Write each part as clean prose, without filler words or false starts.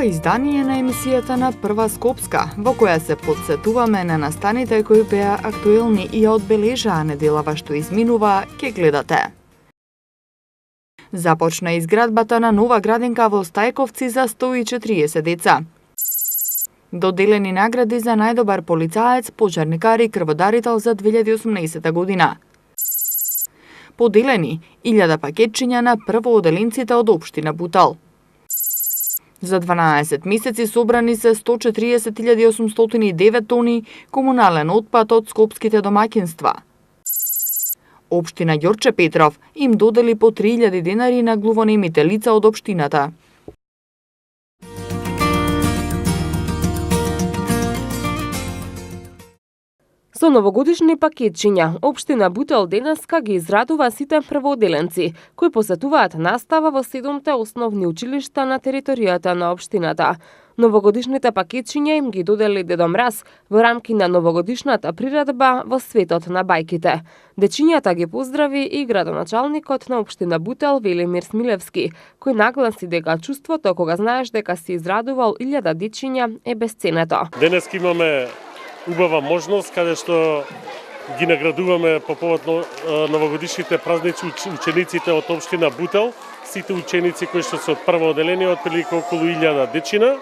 издание на емисијата на Прва Скопска, во која се подсетуваме на настаните кои беа актуелни и ја одбележаа неделава што изминува, ке гледате. Започна изградбата на нова градинка во Стајковци за 140 деца. Доделени награди за најдобар полицаец, пожарникар и крводарител за 2018 година. Поделени 1000 пакетчиња на првооделенците од општина Бутал. За 12 месеци собрани се 140.809 тони комунален отпад од скопските домаќинства. Општина Ѓорче Петров им додели по 3.000 денари на глувонемите лица од општината. Со новогодишни пакетчиња, општина Бутал денеска ги израдува сите првооделенци, кои посетуваат настава во 7 основни училишта на територијата на општината. Новогодишните пакетчиња им ги додели Дедо Мраз во рамки на новогодишната приредба во светот на бајките. Дечињата ги поздрави и градоначалникот на општина Бутал Велимир Смилевски, кој нагласи дека чувството кога знаеш дека си израдувал 1000 дечиња е бесценето. Денес имаме убава можност каде што ги наградуваме по повод новогодишните празници учениците од општина Бутал. Сите ученици кои што се од прво оделение, од прилика околу 1000 дечина,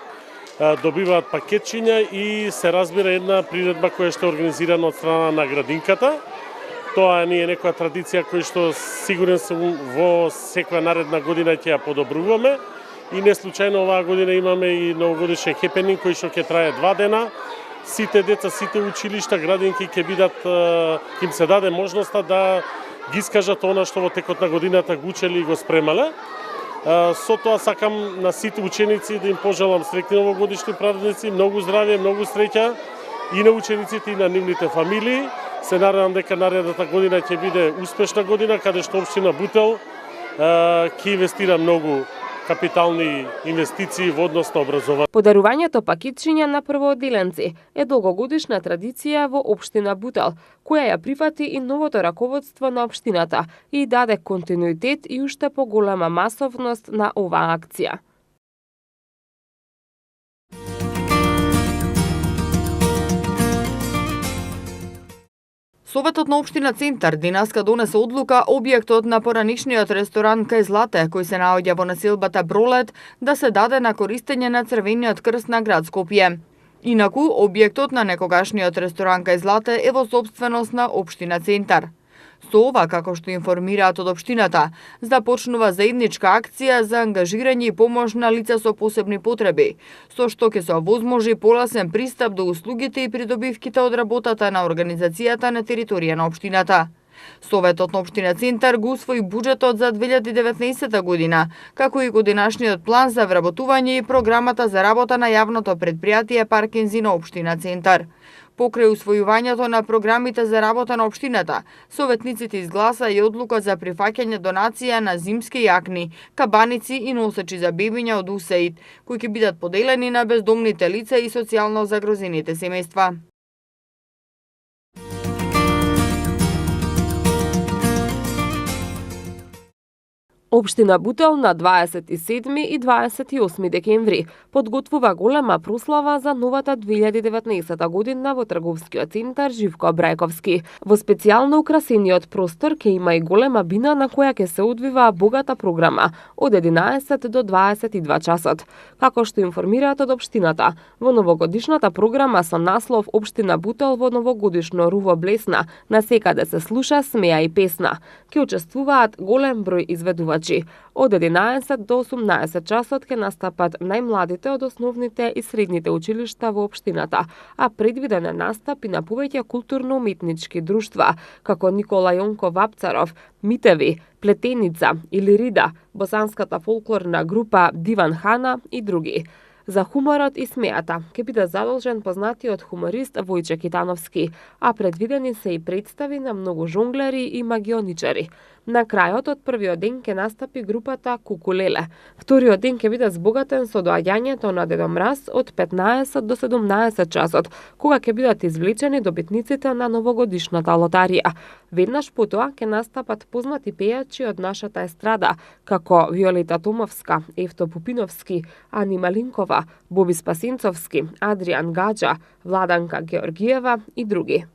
добиваат пакетчиња и се разбира една приредба која што е организирана од страна на градинката. Тоа не е некоја традиција која што сигурен сум во секоја наредна година ќе ја подобруваме. И не случајно оваа година имаме и новогодишен хепенинг кој што ќе трае 2 дена. Сите деца, сите училишта, градинки ќе бидат, им се даде можноста да ги искажат она што во текот на годината го учели и го спремале. Со тоа сакам на сите ученици да им пожелам среќни новогодишни празници, многу здравје, многу среќа и на учениците и на нивните фамилии. Се надевам дека наредната година ќе биде успешна година, каде што општина Бутал ќе инвестира многу капитални инвестиции во однос на образование. Подарувањето пакетчиња на првооделенци е долгогодишна традиција во општина Бутал, која ја прифати и новото раководство на општината и даде континуитет и уште поголема масовност на оваа акција. Советот на општина Центар денеска донесе одлука објектот на поранишниот ресторан Кај Злате, кој се наоѓа во населбата Бролет, да се даде на користење на Црвениот крст на град Скопје. Инаку, објектот на некогашниот ресторан Кај Злате е во сопственост на општина Центар. Со ова, како што информираат од општината, започнува заедничка акција за ангажирање и помош на лица со посебни потреби, со што ќе се овозможи полесен пристап до услугите и придобивките од работата на организацијата на територија на општината. Советот на општина Центар го усвои буџетот за 2019 година, како и годинашниот план за вработување и програмата за работа на јавното предпријатие Паркинзи на општина Центар. Покрај усвојувањето на програмите за работа на општината, советниците изгласа и одлука за прифаќање донација на зимски јакни, кабаници и носачи за бебиња од УСАИД, кои ќе бидат поделени на бездомните лица и социјално загрозените семејства. Општина Бутал на 27 и 28 декември подготвува голема прослава за новата 2019 година во трговскиот центар Живко Брајковски. Во специјално украсениот простор ќе има и голема бина на која ќе се одвива богата програма од 11 до 22 часот. Како што информираат од општината, во новогодишната програма со наслов Општина Бутал во новогодишно руво блесна, на секаде се слуша, смеа и песна. Ќе учествуваат голем број изведувачи. Од 11 до 18 часот ќе настапат најмладите од основните и средните училишта во општината, а предвиден е настап и на повеќе културно-уметнички друштва, како Никола Јонко Вапцаров, Митеви, Плетеница или Рида, босанската фолклорна група Диван Хана и други. За хуморот и смеата ќе биде задолжен познатиот хуморист Војче Китановски, а предвидени се и представи на многу жонглери и магионичари. На крајот од првиот ден ќе настапи групата Кукулеле. Вториот ден ќе биде збогатен со доаѓањето на Дедо Мраз од 15 до 17 часот, кога ќе бидат извлечени добитниците на новогодишната лотарија. Веднаш потоа ќе настапат познати пејачи од нашата естрада, како Виолета Томовска, Евто Пупиновски, Ани Малинкова, Боби Спасинцовски, Адриан Гаджа, Владанка Георгиева и други.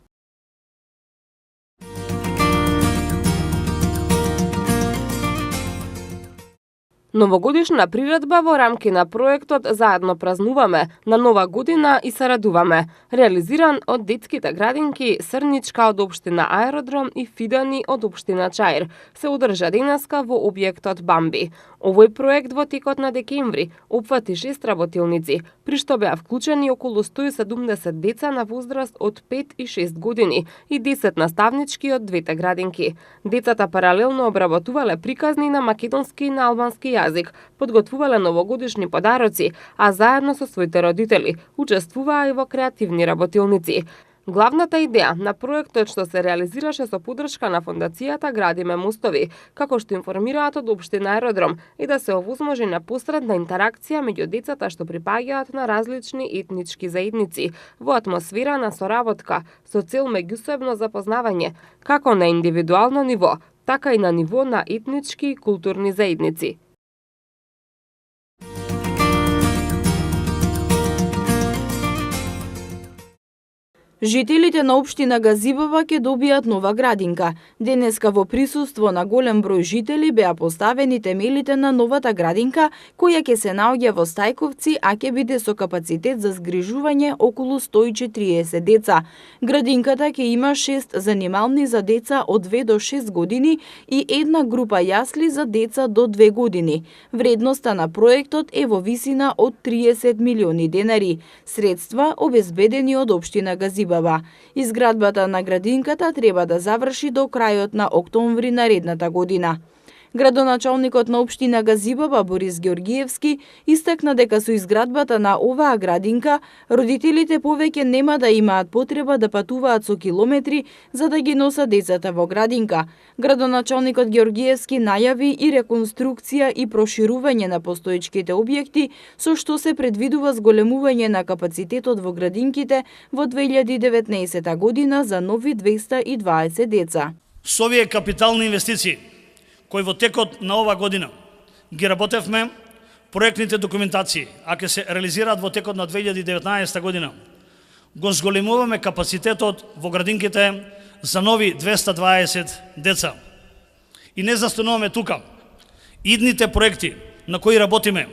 Новогодишна приредба во рамки на проектот Заедно празнуваме, на Нова година и се радуваме, реализиран од детските градинки Срничка од општина Аеродром и Фидани од општина Чаир, се одржа денеска во објектот Бамби. Овој проект во текот на декември опфати 6 работилници, при што беа вклучени околу 170 деца на возраст од 5 и 6 години и 10 наставнички од двете градинки. Децата паралелно обработувале приказни на македонски и на албански јазик, подготвувале новогодишни подароци, а заедно со своите родители учествуваа и во креативни работилници. Главната идеја на проектот што се реализираше со поддршка на фондацијата Градиме мостови, како што информираат од општина Аеродром, и да се овозможи непосредна интеракција меѓу децата што припаѓаат на различни етнички заедници во атмосфера на соработка со цел меѓусебно запознавање, како на индивидуално ниво, така и на ниво на етнички и културни заедници. Жителите на општина Газибова ќе добијат нова градинка. Денеска во присуство на голем број жители беа поставени темелите на новата градинка, која ќе се наоѓа во Стајковци, а ќе биде со капацитет за згрижување околу 140 деца. Градинката ќе има 6 занимални за деца од 2 до 6 години и една група јасли за деца до 2 години. Вредноста на проектот е во висина од 30 милиони денари, средства обезбедени од општина Газибова. Изградбата на градинката треба да заврши до крајот на октомври наредната година. Градоначалникот на општина Газибова Борис Георгиевски истакна дека со изградбата на оваа градинка родителите повеќе нема да имаат потреба да патуваат со километри за да ги носат децата во градинка. Градоначалникот Георгиевски најави и реконструкција и проширување на постоечките објекти, со што се предвидува зголемување на капацитетот во градинките во 2019 година за нови 220 деца. Со овие капитални инвестиции кои во текот на ова година ги работевме проектните документации, а ќе се реализираат во текот на 2019 година, го зголемуваме капацитетот во градинките за нови 220 деца. И не застануваме тука. Идните проекти на кои работиме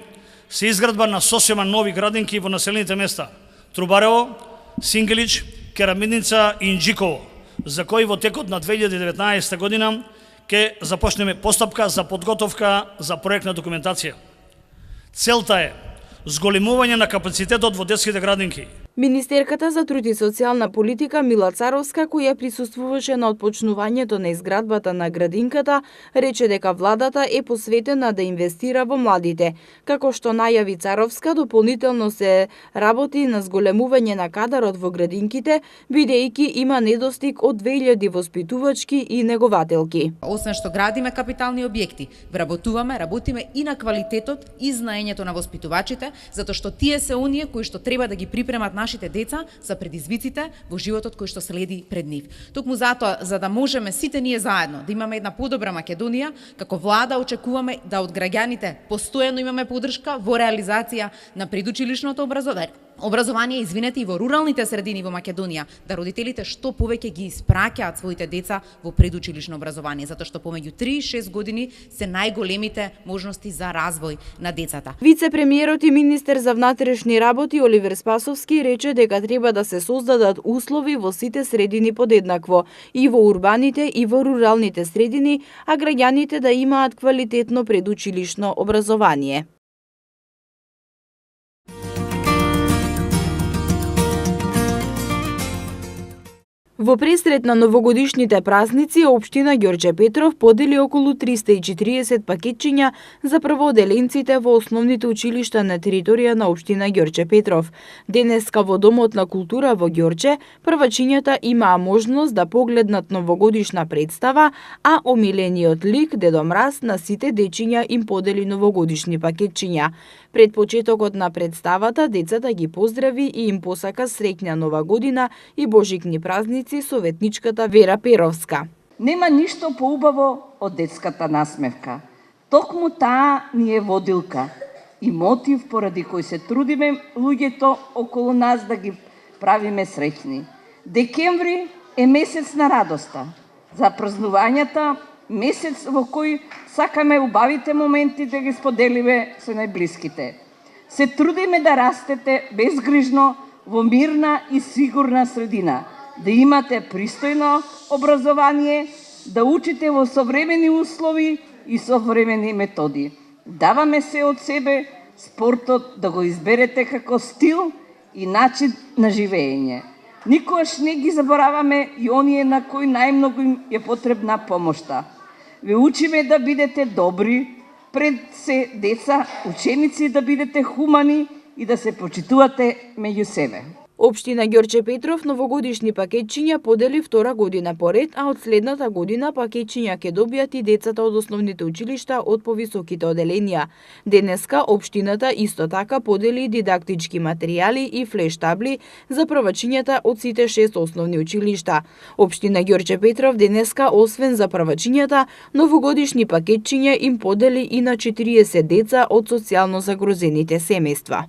се изградба на сосема нови градинки во населените места Трубарево, Сингелич, Керамидница и Инџиково, за кои во текот на 2019 година ќе започнеме постапка за подготовка за проектна документација. Целта е зголемување на капацитетот во детските градинки. Министерката за труд и социјална политика Мила Царовска, која присуствуваше на отпочнувањето на изградбата на градинката, рече дека владата е посветена да инвестира во младите. Како што најави Царовска, дополнително се работи на зголемување на кадарот во градинките, бидејќи има недостиг од 2000 воспитувачки и негователки. Освен што градиме капитални објекти, работиме и на квалитетот и знаењето на воспитувачите, затоа што тие се оние кои што треба да ги припремат нашите деца за предизвиците во животот кој што следи пред нив. Токму затоа, за да можеме сите ние заедно да имаме една подобра Македонија, како влада очекуваме да од граѓаните постојано имаме поддршка во реализација на предучилишното образование, и во руралните средини во Македонија, да родителите што повеќе ги испраќаат своите деца во предучилишно образование, затоа што помеѓу 3 и 6 години се најголемите можности за развој на децата. Вице-премиерот и министер за внатрешни работи Оливер Спасовски рече дека треба да се создадат услови во сите средини подеднакво, и во урбаните и во руралните средини, а граѓаните да имаат квалитетно предучилишно образование. Во пресрет на новогодишните празници, општина Ѓорче Петров подели околу 340 пакетчиња за првооделенците во основните училишта на територија на општина Ѓорче Петров. Денеска во Домот на култура во Ѓорче, првачињата имаа можност да погледнат новогодишна представа, а омилениот лик Дедо Мраз на сите дечиња им подели новогодишни пакетчиња. Пред почетокот на представата, децата ги поздрави и им посака среќна нова година и божикни празници советничката Вера Перовска. Нема ништо поубаво од детската насмевка. Токму таа ни е водилка и мотив поради кој се трудиме луѓето околу нас да ги правиме среќни. Декември е месец на радоста, за празнувањата, месец во кој сакаме убавите моменти да ги споделиме со најблиските. Се трудиме да растете безгрижно во мирна и сигурна средина, да имате пристојно образование, да учите во современи услови и современи методи. Даваме се од себе спортот да го изберете како стил и начин на живење. Никогаш не ги забораваме и оние на кои најмногу им е потребна помошта. Ве учиме да бидете добри, пред се деца, ученици, да бидете хумани и да се почитувате меѓу себе. Општина Ѓорче Петров новогодишни пакетчиња подели втора година поред, а од следната година пакетчиња ќе добијат и децата од основните училишта од повисоките оделенија. Денеска општината исто така подели дидактички материјали и флеш табли за првачињата од сите 6 основни училишта. Општина Ѓорче Петров денеска, освен за првачињата, новогодишни пакетчиња им подели и на 40 деца од социјално загрозените семејства.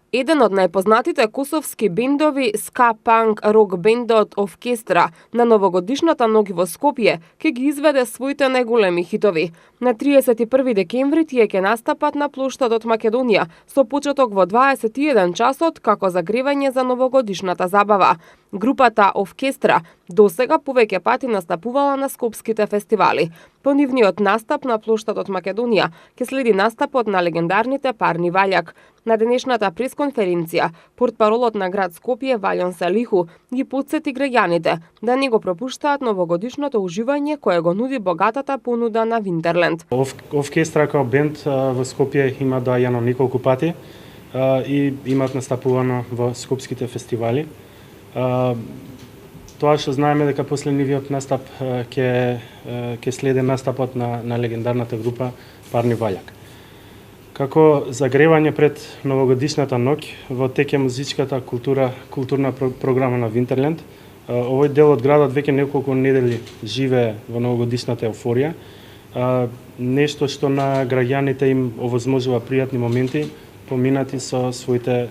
Еден од најпознатите косовски бендови, ска-панк рок бендот Овкестра, на новогодишната ноќ во Скопје ќе ги изведе своите најголеми хитови. На 31 декември тие ќе настапат на плоштадот Македонија со почеток во 21 часот како загревање за новогодишната забава. Групата Овкестра досега повеќе пати настапувала на скопските фестивали. По нивниот настап на плоштадот Македонија ќе следи настапот на легендарните Парни Ваљак. На денешната пресконференција, портпаролот на град Скопје Валјон Салиху ги потсети граѓаните да не го пропуштаат новогодишното уживање кое го нуди богатата понуда на Винтерленд. Овкестра како бенд во Скопје има доаѓано неколку пати и имаат настапувано во скопските фестивали. Тоа што знаеме дека после нивиот настап ќе следи настапот на легендарната група Парни Ваљак. Како загревање пред новогодишната ноќ во тек е музичката културна програма на Винтерленд. Овој дел од градот веќе неколку недели живее во новогодишната еуфорија. Нешто што на граѓаните им овозможува пријатни моменти поминати со своите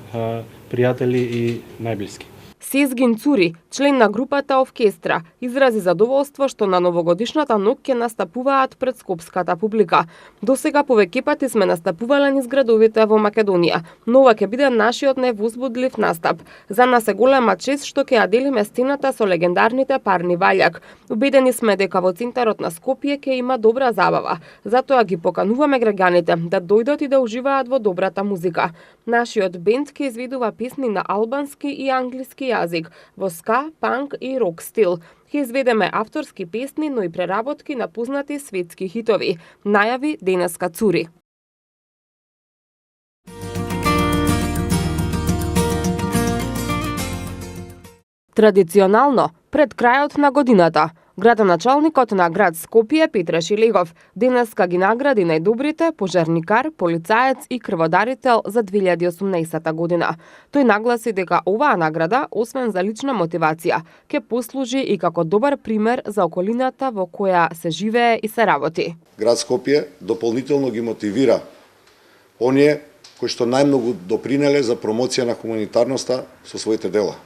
пријатели и најблиски. Сезгин Цури, член на групата Овкестра, изрази задоволство што на новогодишната ноќ ќе настапуваат пред скопската публика. Досега повеќе пати сме настапувале низ градовите во Македонија, но ова ќе биде нашиот највозбудлив настап. За нас е голема чест што ќе ја делиме сцената со легендарните Парни Ваљак. Убедени сме дека во центарот на Скопје ќе има добра забава, затоа ги покануваме граѓаните да дојдат и да уживаат во добрата музика. Нашиот бенд ќе изведува песни на албански и англиски јазик, во ска, панк и рок стил. Ќе изведеме авторски песни, но и преработки на познати светски хитови, најави денеска Цури. Традиционално, пред крајот на годината, градоначалникот на град Скопје Петре Шилегов денеска ги награди најдобрите пожарникар, полицаец и крводарител за 2018 година. Тој нагласи дека оваа награда, освен за лична мотивација, ќе послужи и како добар пример за околината во која се живее и се работи. Град Скопје дополнително ги мотивира оние кои што најмногу допринеле за промоција на хуманитарноста со своите дела.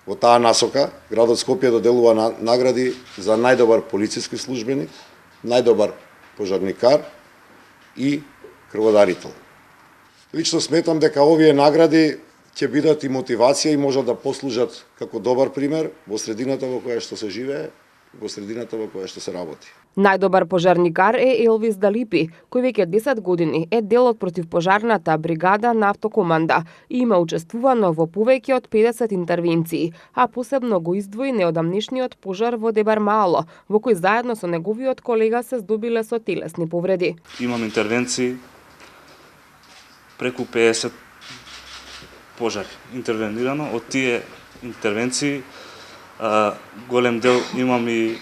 Во таа насока, градот Скопје доделува награди за најдобар полициски службеник, најдобар пожарникар и крводарител. Лично сметам дека овие награди ќе бидат и мотивација и можат да послужат како добар пример во средината во која што се живее во средината во која што се работи. Најдобар пожарникар е Елвис Далипи, кој веќе 10 години е дел од противпожарната бригада на автокоманда и има учествувано во повеќе од 50 интервенции, а посебно го издвои неодамнешниот пожар во Дебар Маало, во кој заедно со неговиот колега се здобиле со телесни повреди. Имам интервенции преку 50 пожари интервенирано. Од тие интервенции голем дел имам и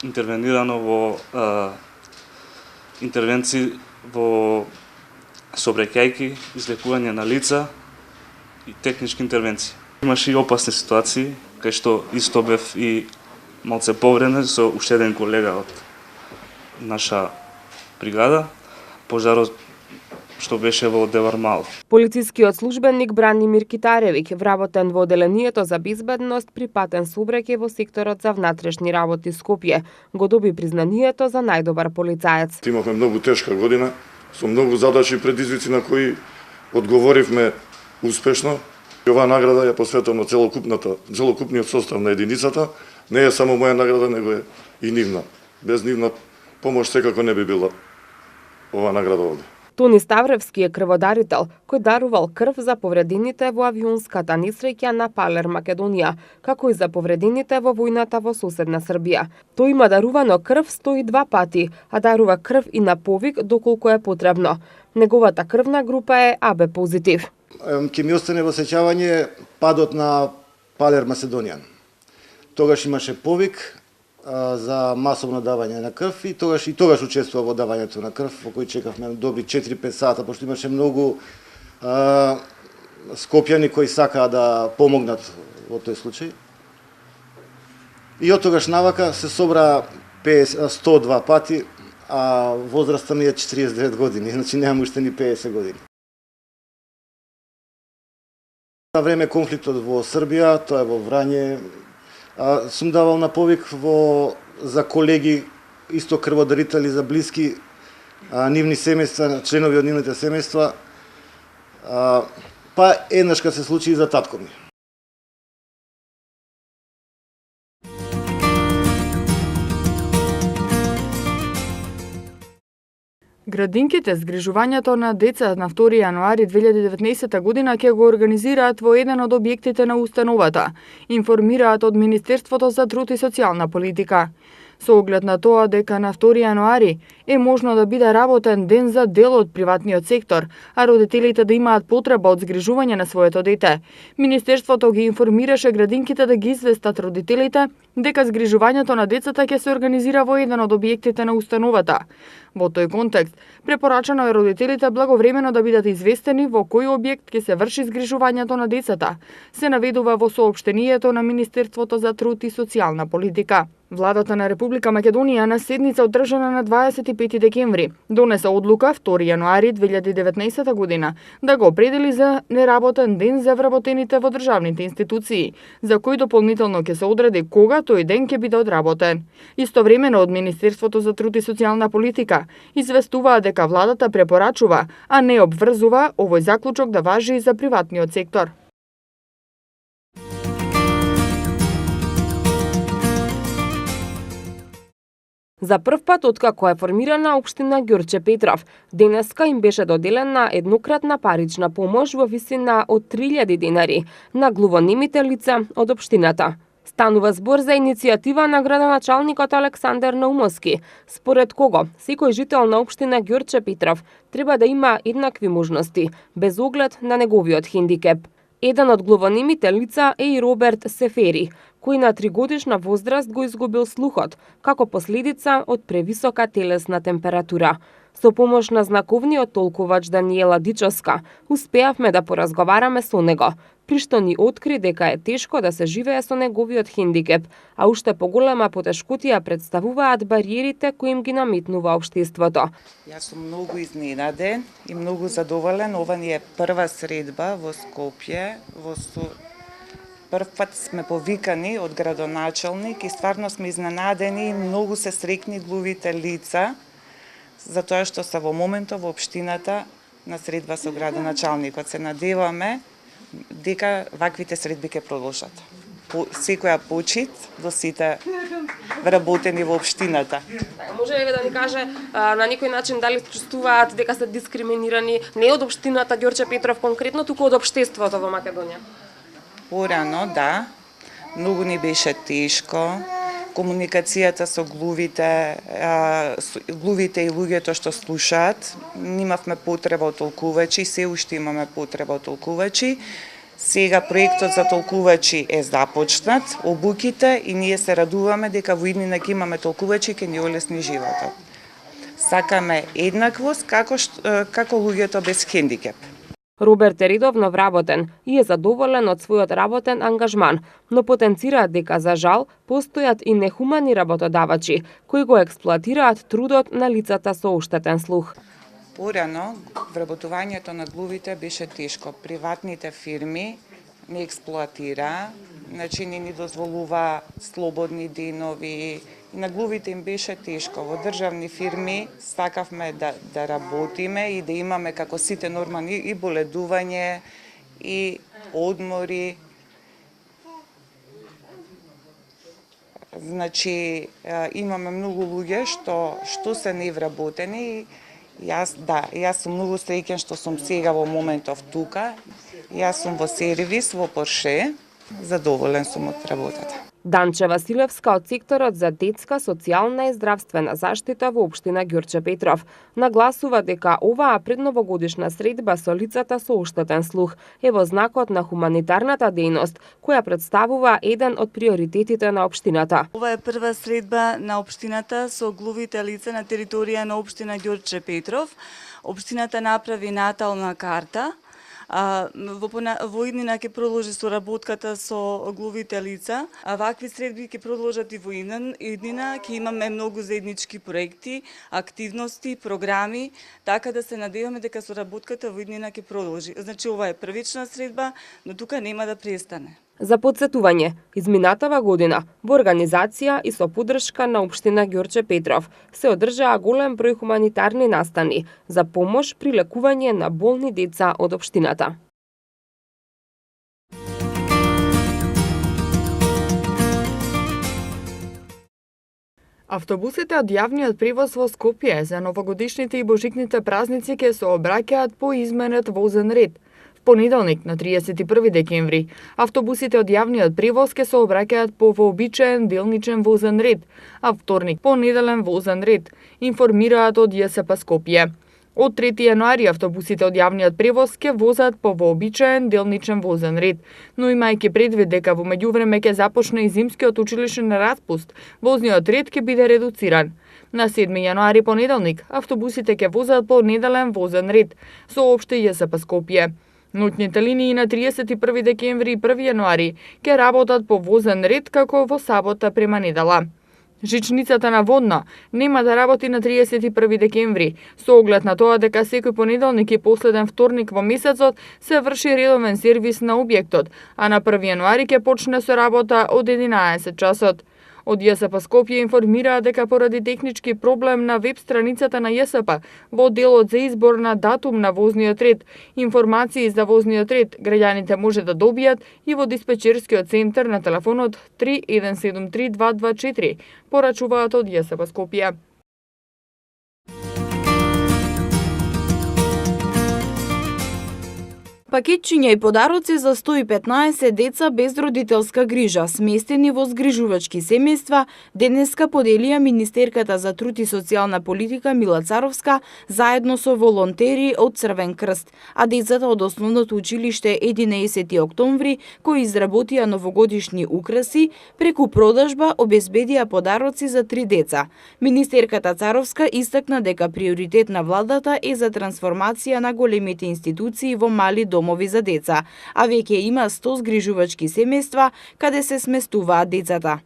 интервенирано во интервенции во сообраќајки, излекување на лица и технички интервенции. Имаше и опасни ситуации, кај што исто бев и малце повреден со уште еден колега од наша бригада, пожарот што беше во Девар Мал. Полицискиот службеник Бранимир Китаревиќ, вработен во Оделението за безбедност при патен сообраќај во секторот за внатрешни работи Скопје, го доби признанието за најдобар полицаец. Имавме многу тешка година, со многу задачи и предизвици на кои одговоривме успешно. Оваа награда ја посветам на целокупниот состав на единицата. Не е само моја награда, него е и нивна. Без нивна помош секако не би била оваа награда овде. Тони Ставревски е крводарител, кој дарувал крв за повредените во авионската несреќа на Палер, Македонија, како и за повредените во војната во соседна Србија. Тој има дарувано крв 102 пати, а дарува крв и на повик доколку е потребно. Неговата крвна група е АБ позитив. Ке ми остане во сеќавање падот на Палер, Македонија. Тогаш имаше повик за масовно давање на крв и тогаш учествува во давањето на крв, во кој чекавме добри 4-5 сата, пошто имаше многу скопјани кои сакаа да помогнат во тој случај. И од тогаш навака се собра 102 пати, а возраста ми е 49 години, значи немам уште ни 50 години. На време конфликтот во Србија, тоа е во Врање, сум давал на повик за колеги, исто крводарители, за блиски нивни семејства, членови од нивните семејства, па еднашка се случи и за татко ми. Градинките згрижувањето на деца на 2 јануари 2019 година ќе го организираат во еден од објектите на установата, информираат од Министерството за труд и социјална политика. Со оглед на тоа дека на 2 јануари е можно да биде работен ден за дел од приватниот сектор, а родителите да имаат потреба од згрижување на своето дете, Министерството ги информираше градинките да ги известат родителите дека згрижувањето на децата ќе се организира во еден од објектите на установата. Во тој контекст, препорачано е родителите благовремено да бидат известени во кој објект ќе се врши згрижувањето на децата, се наведува во соопштението на Министерството за труд и социјална политика. Владата на Република Македонија на седница одржана на 25 декември донесе одлука 2 јануари 2019 година да го определи за неработен ден за вработените во државните институции, за кој дополнително ќе се одреди кога тој ден ќе биде одработен. Истовремено од Министерството за труд и социјална политика известуваа дека владата препорачува, а не обврзува овој заклучок да важи и за приватниот сектор. За прв пат откако е формирана општина Ѓорче Петров, денеска им беше доделена еднократна парична помош во висина од 3000 денари на глувонемите лица од општината. Станува збор за иницијатива на градоначалникот Александар Наумовски, според кого секој жител на општина Ѓорче Петров треба да има еднакви можности, без оглед на неговиот хендикеп. Еден од глувонемите лица е и Роберт Сефери, кој на 3-годишна возраст го изгубил слухот, како последица од превисока телесна температура. Со помош на знаковниот толкувач Даниела Дичовска, успеавме да поразговараме со него, при што ни откри дека е тешко да се живее со неговиот хендикеп, а уште поголема потешкотија представуваат бариерите кои им ги наметнува општеството. Јас сум многу изненаден и многу задоволен. Ова ни е прва средба во Скопје, прв пат сме повикани од градоначалник и стварно сме изненадени и многу се среќни глувите лица за тоа што се во моментот во општината на средба со градоначалникот. Се надеваме дека ваквите средби ќе продолжат. секоја почит до сите вработени во општината. Може ли да ни каже на некој начин дали чувствуваат дека се дискриминирани не од општината Ѓорче Петров конкретно, туку од општеството во Македонија? Порано, да. Многу ни беше тешко. Комуникацијата со глувите и луѓето што слушаат, немавме потреба од толкувачи, се уште имаме потреба од толкувачи. Сега проектот за толкувачи е започнат, обуките, и ние се радуваме дека во иднина ќе имаме толкувачи, ќе ни олесни животот. Сакаме еднаквост како луѓето без хендикеп. Роберт е редовно вработен и е задоволен од својот работен ангажман, но потенцира дека за жал постојат и нехумани работодавачи кои го експлоатираат трудот на лицата со оштетен слух. Порано, вработувањето на глувите беше тешко. Приватните фирми не експлоатира, значи не ни дозволува слободни денови, и на глувите им беше тешко. Во државни фирми сакавме да работиме и да имаме како сите нормални и боледување, и одмори. Значи, имаме многу луѓе што се невработени. Јас сум многу среќен што сум сега во моментов тука. Јас сум во сервис, во Порше. Задоволен сум од работата. Данче Василевска од секторот за детска, социјална и здравствена заштита во општина Ѓорче Петров нагласува дека оваа предновогодишна средба со лицата со оштетен слух е во знакот на хуманитарната дејност, која представува еден од приоритетите на општината. Ова е прва средба на општината со глувите лица на територија на општина Ѓорче Петров. Општината направи натална карта. Во иднина ќе продолжи соработката со глувите лица. Вакви средби ќе продолжат и во иднина. Ќе имаме многу заеднички проекти, активности, програми, така да се надеваме дека соработката во иднина ќе продолжи. Значи, ова е првична средба, но тука нема да престане. За подсетување, изминатава година во организација и со поддршка на општина Ѓорче Петров се одржаа голем број хуманитарни настани за помош при лекување на болни деца од општината. Автобусите од јавниот превоз во Скопје за новогодишните и божикните празници ќе се обраќаат по изменет возен ред. Понеделник, на 31 декември, автобусите од јавниот превоз ќе се обраќаат по вообичаен делничен возен ред, а вторник по неделен возен ред, информираат од ЈСП Скопје. Од 3 јануари автобусите од јавниот превоз ќе возат по вообичаен делничен возен ред, но имајќи предвид дека во меѓувреме ќе започне и зимскиот училишен распуст, возниот ред ќе биде редуциран. На 7 јануари понеделник автобусите ќе возат по неделен возен ред, соопшти ЈСП Скопје. Ноќните линии на 31 декември и 1 јануари ќе работат по возен ред како во сабота према недела. Жичницата на Водна нема да работи на 31 декември, со оглед на тоа дека секој понеделник и последен вторник во месецот се врши редовен сервис на објектот, а на 1 јануари ќе почне со работа од 11 часот. Од ЈСП Скопје информираа дека поради технички проблем на веб страницата на ЈСП во делот за избор на датум на возниот ред, информации за возниот ред граѓаните може да добијат и во диспечерскиот центар на телефонот 3173 224, порачуваат од ЈСП Скопје. Пакетчиња и подароци за 115 деца без родителска грижа, сместени во згрижувачки семејства, денеска поделија Министерката за труд и социјална политика Мила Царовска заедно со волонтери од Црвен крст, а децата од основното училиште 11 октомври, кои изработија новогодишни украси, преку продажба обезбедија подароци за 3 деца. Министерката Царовска истакна дека приоритет на владата е за трансформација на големите институции во мали домови за деца, а веќе има 100 згрижувачки семејства каде се сместуваат децата.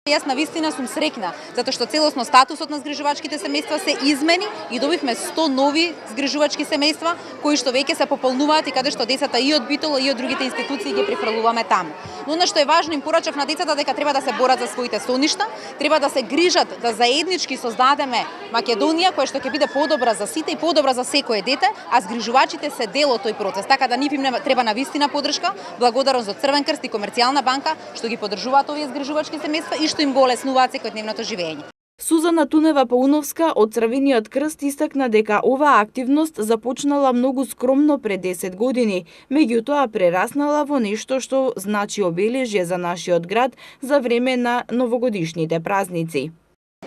Јас навистина сум среќна, затоа што целосно статусот на згрижувачките семејства се измени и добивме 100 нови згрижувачки семејства, кои што веќе се пополнуваат и каде што децата и од Битола и од другите институции ги префрлуваме таму. Но она што е важно, им порачав на децата дека треба да се борат за своите соништа, треба да се грижат да заеднички создадеме Македонија која што ќе биде подобра за сите и подобра за секое дете, а згрижувачите се дел од тој процес. Така да нив им треба навистина подршка, благодарност за Црвен крст и Комерцијална банка што ги поддржуваат овие згрижувачки семејства и што им го олеснуваат секојдневното живење. Сузана Тунева-Пауновска од Црвениот крст истакна дека оваа активност започнала многу скромно пред 10 години, меѓутоа прераснала во нешто што значи обележје за нашиот град за време на новогодишните празници.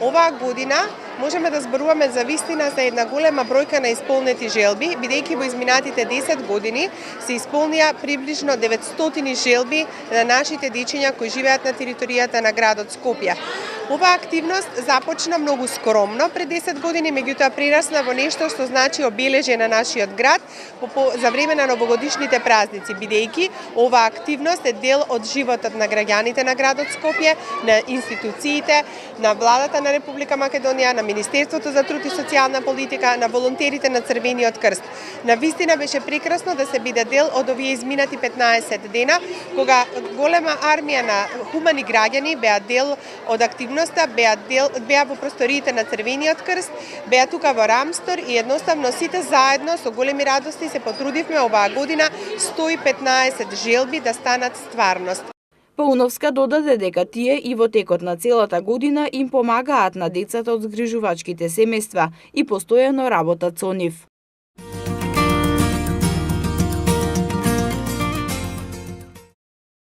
Оваа година можеме да зборуваме за вистина за една голема бројка на исполнети желби, бидејќи во изминатите 10 години се исполнија приближно 900 желби на нашите дечиња кои живеат на територијата на градот Скопје. Оваа активност започна многу скромно пред 10 години, меѓутоа прерасна во нешто што значи обележје на нашиот град за време на новогодишните празници, бидејќи оваа активност е дел од животот на граѓаните на градот Скопје, на институциите, на владата на Република Македонија, на Министерството за труд и социјална политика, на волонтерите на Црвениот крст. Навистина беше прекрасно да се биде дел од овие изминати 15 дена, кога голема армија на хумани граѓани беа дел од активноста, беа во просториите на Црвениот крст, беа тука во Рамстор и едноставно сите заедно со големи радости се потрудивме оваа година 115 желби да станат стварност. Пауновска додаде дека тие и во текот на целата година им помагаат на децата од згрижувачките семејства и постојано работат со нив.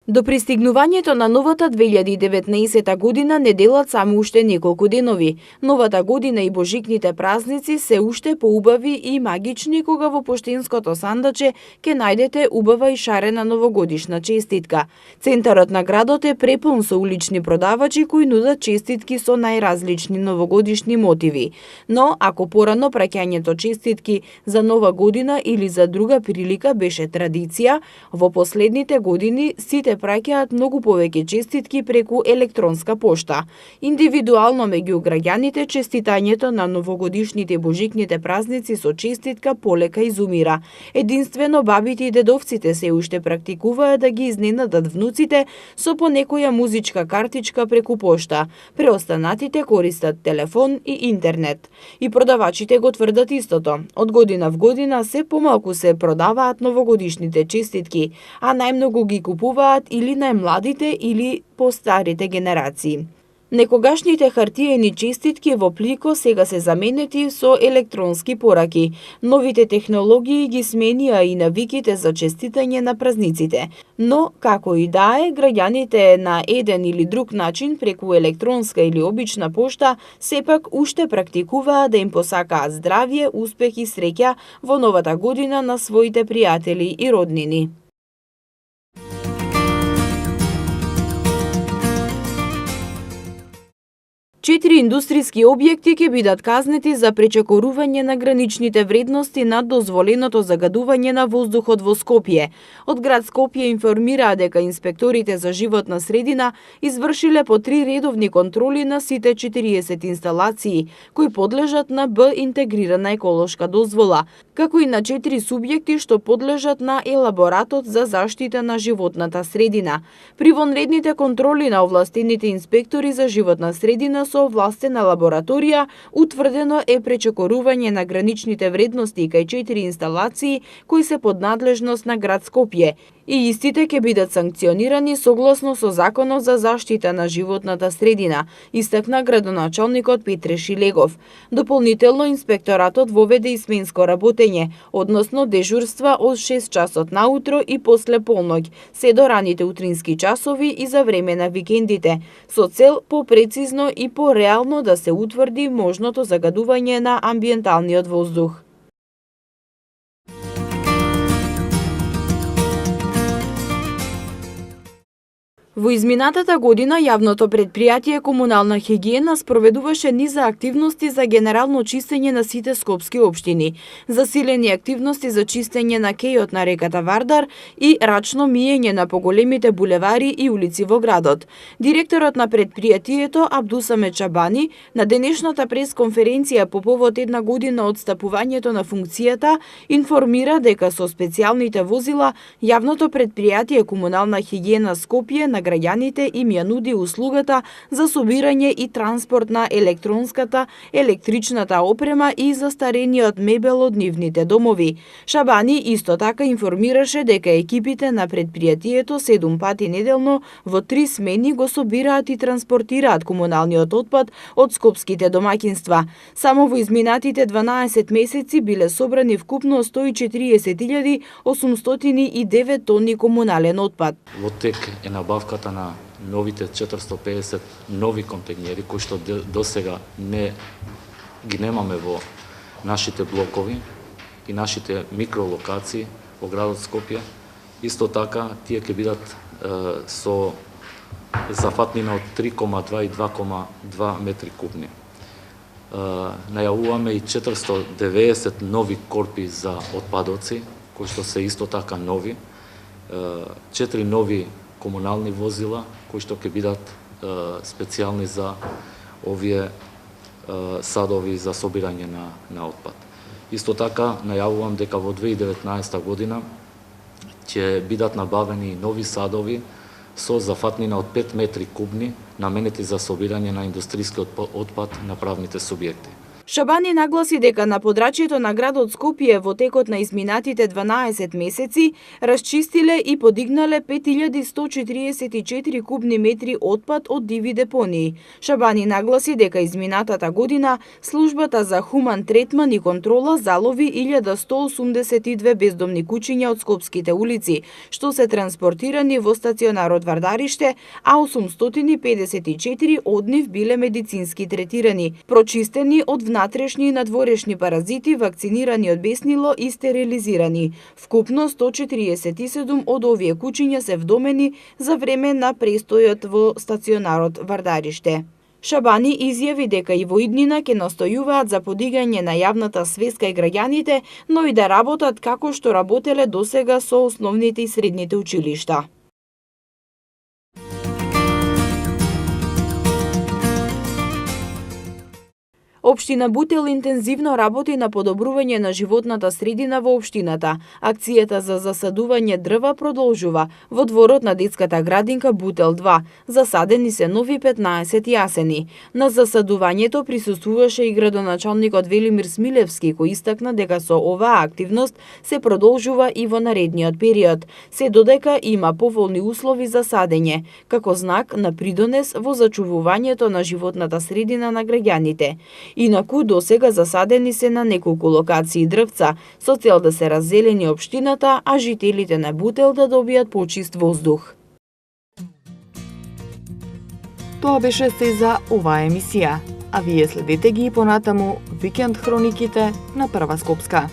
До пристигнувањето на новата 2019 година не делат само уште неколку денови. Новата година и божикните празници се уште поубави и магични кога во поштенското сандаче ќе најдете убава и шарена новогодишна честитка. Центарот на градот е препун со улични продавачи кои нудат честитки со најразлични новогодишни мотиви. Но ако порано праќањето честитки за нова година или за друга прилика беше традиција, во последните години сите праќаат многу повеќе честитки преку електронска пошта. Индивидуално меѓу граѓаните честитањето на новогодишните божикните празници со честитка полека изумира. Единствено бабите и дедовците се уште практикуваат да ги изненадат внуците со по некоја музичка картичка преку пошта. Преостанатите користат телефон и интернет. И продавачите го тврдат истото. Од година в година се помалку се продаваат новогодишните честитки, а најмногу ги купуваат или најмладите или постарите генерации. Некогашните хартиени честитки во плико сега се заменети со електронски пораки. Новите технологии ги сменија и навиките за честитање на празниците. Но, како и да е, граѓаните на еден или друг начин преку електронска или обична пошта сепак уште практикуваат да им посакаат здравје, успех и среќа во новата година на своите пријатели и роднини. Четири индустријски објекти ќе бидат казнети за пречекорување на граничните вредности над дозволеното загадување на воздухот во Скопје. Од град Скопје информираа дека инспекторите за животна средина извршиле по 3 редовни контроли на сите 40 инсталации, кои подлежат на Б интегрирана еколошка дозвола, како и на 4 субјекти што подлежат на елаборатот за заштита на животната средина. При вонредните контроли на овластените инспектори за животна средина со овластена лабораторија утврдено е пречекорување на граничните вредности кај 4 инсталации кои се под надлежност на град Скопје и истите ќе бидат санкционирани согласно со Законот за заштита на животната средина, истакна градоначалникот Петре Шилегов. Дополнително инспекторатот воведе и сменско работење, односно дежурства од 6 часот наутро и после полноќ, се до раните утрински часови и за време на викендите, со цел попрецизно и пореално да се утврди можното загадување на амбиенталниот воздух. Во изминатата година јавното предпријатие Комунална хигиена спроведуваше низа активности за генерално чистење на сите скопски општини, засилени активности за чистење на кејот на реката Вардар и рачно миење на поголемите булевари и улици во градот. Директорот на предпријатието Абдусаме Чабани на денешната пресконференција по повод една година од стапувањето на функцијата информира дека со специјалните возила јавното предпријатие Комунална хигиена Скопје на граѓаните им ја нуди услугата за собирање и транспорт на електронската, електричната опрема и застарениот мебел од нивните домови. Шабани исто така информираше дека екипите на предпријатието 7 пати неделно во 3 смени го собираат и транспортираат комуналниот отпад од скопските домаќинства. Само во изминатите 12 месеци биле собрани вкупно 140.809 тони комунален отпад. Во тек е набавката на новите 450 нови контейнери кои што досега ги немаме во нашите блокови и нашите микролокации во градот Скопје. Исто така тие ќе бидат со зафатнина од 3,2 и 2,2 метри кубни. Најавуваме и 490 нови корпи за отпадоци кои што се исто така нови. 4 нови комунални возила кои што ќе бидат специјални за овие садови за собирање на отпад. Исто така најавувам дека во 2019 година ќе бидат набавени нови садови со зафатнина од 5 метри кубни наменети за собирање на индустријскиот отпад на правните субјекти. Шабани нагласи дека на подрачјето на градот Скопје во текот на изминатите 12 месеци расчистиле и подигнале 5144 кубни метри отпад од диви депонии. Шабани нагласи дека изминатата година службата за хуман третман и контрола залови 1182 бездомни куќиња од скопските улици, што се транспортирани во стационарот Вардариште, а 854 од нив биле медицински третирани, прочистени од внатрешни и надворешни паразити, вакцинирани од беснило и стерилизирани. Вкупно 147 од овие куќиња се вдомени за време на престојот во стационарот Вардариште. Шабани изјави дека и во иднина ќе настојуваат за подигање на јавната свест кај граѓаните, но и да работат како што работеле досега со основните и средните училишта. Општина Бутел интензивно работи на подобрување на животната средина во општината. Акцијата за засадување дрва продолжува во дворот на детската градинка Бутел 2. Засадени се нови 15 јасени. На засадувањето присуствуваше и градоначалникот Велимир Смилевски, кој истакна дека со оваа активност се продолжува и во наредниот период, се додека има поволни услови за садење, како знак на придонес во зачувувањето на животната средина на граѓаните. Инаку досега засадени се на неколку локации дрвца, со цел да се раззелени општината, а жителите на Бутел да добијат почист воздух. Тоа беше се за оваа емисија, а вие следете ги понатаму Викенд хрониките на Прва Скопска.